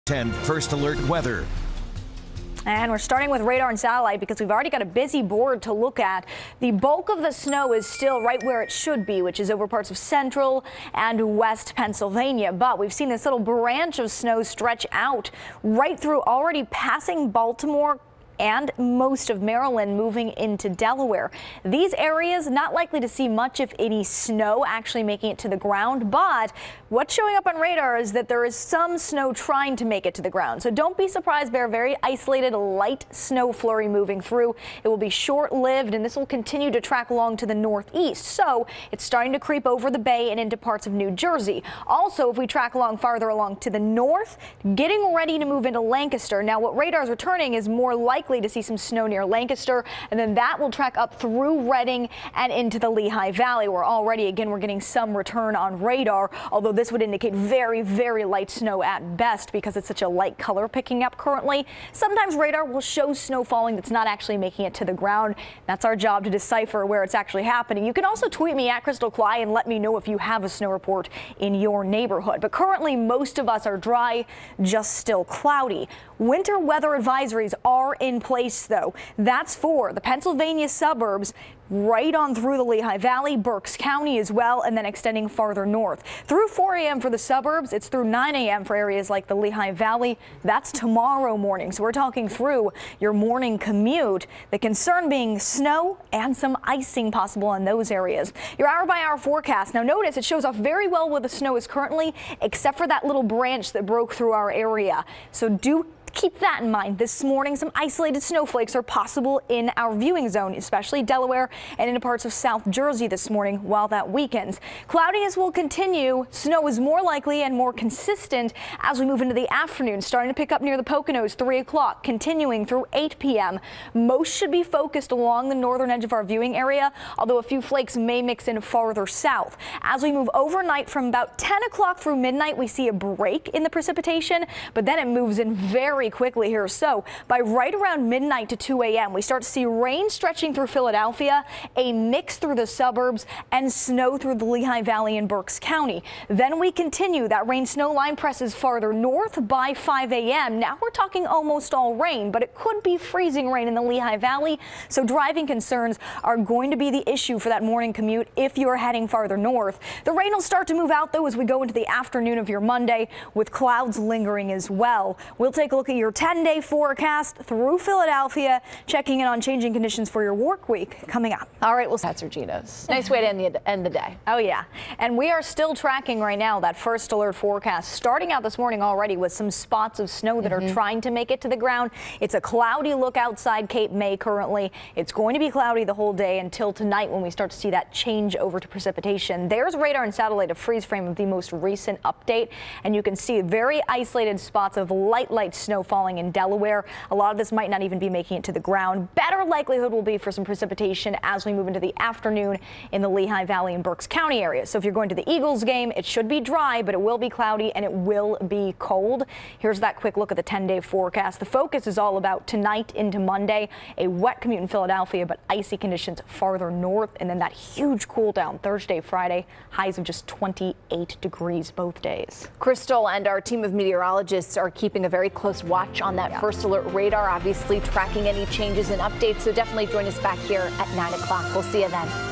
10 First Alert Weather. And we're starting with radar and satellite because we've already got a busy board to look at. The bulk of the snow is still right where it should be, which is over parts of central and west Pennsylvania. But we've seen this little branch of snow stretch out right through, already passing Baltimore and most of Maryland, moving into Delaware. These areas not likely to see much, if any, snow actually making it to the ground. But what's showing up on radar is that there is some snow trying to make it to the ground. So don't be surprised by a very isolated light snow flurry moving through. It will be short-lived, and this will continue to track along to the northeast. So it's starting to creep over the bay and into parts of New Jersey. Also, if we track along farther along to the north, getting ready to move into Lancaster. Now, what radar is returning is more likely to see some snow near Lancaster, and then that will track up through Reading and into the Lehigh Valley, where already, again, we're getting some return on radar, although this would indicate very, very light snow at best because it's such a light color picking up currently. Sometimes radar will show snow falling that's not actually making it to the ground. That's our job to decipher where it's actually happening. You can also tweet me at Krystal Klei and let me know if you have a snow report in your neighborhood. But currently, most of us are dry, just still cloudy. Winter weather advisories are in place, though. That's for the Pennsylvania suburbs, right on through the Lehigh Valley, Berks County as well, and then extending farther north. Through 4 a.m. for the suburbs, it's through 9 a.m. for areas like the Lehigh Valley. That's tomorrow morning. So we're talking through your morning commute. The concern being snow and some icing possible in those areas. Your hour-by-hour forecast. Now notice it shows off very well where the snow is currently, except for that little branch that broke through our area. So do keep that in mind. This morning, some isolated snowflakes are possible in our viewing zone, especially Delaware and into parts of South Jersey this morning while that weakens. Cloudiness will continue. Snow is more likely and more consistent as we move into the afternoon, starting to pick up near the Poconos 3 o'clock, continuing through 8 p.m. Most should be focused along the northern edge of our viewing area, although a few flakes may mix in farther south. As we move overnight from about 10 o'clock through midnight, we see a break in the precipitation, but then it moves in very quickly here. So by right around midnight to 2 a.m., we start to see rain stretching through Philadelphia, a mix through the suburbs, and snow through the Lehigh Valley and Berks County. Then we continue. That rain snow line presses farther north by 5 a.m. Now we're talking almost all rain, but it could be freezing rain in the Lehigh Valley. So driving concerns are going to be the issue for that morning commute if you're heading farther north. The rain will start to move out, though, as we go into the afternoon of your Monday, with clouds lingering as well. We'll take a look at your 10-day forecast through Philadelphia, checking in on changing conditions for your work week coming up. All right, well, that's Regina's. Nice way to end the day. Oh, yeah. And we are still tracking right now that first alert forecast, starting out this morning already with some spots of snow that are trying to make it to the ground. It's a cloudy look outside Cape May currently. It's going to be cloudy the whole day until tonight when we start to see that change over to precipitation. There's radar and satellite, a freeze frame of the most recent update, and you can see very isolated spots of light snow falling in Delaware. A lot of this might not even be making it to the ground. Better likelihood will be for some precipitation as we move into the afternoon in the Lehigh Valley and Berks County area. So if you're going to the Eagles game, it should be dry, but it will be cloudy and it will be cold. Here's that quick look at the 10-day forecast. The focus is all about tonight into Monday. A wet commute in Philadelphia, but icy conditions farther north, and then that huge cool down Thursday, Friday, highs of just 28 degrees both days. Krystal and our team of meteorologists are keeping a very close watch on that first alert radar, obviously tracking any changes and updates. So definitely join us back here at 9 o'clock. We'll see you then.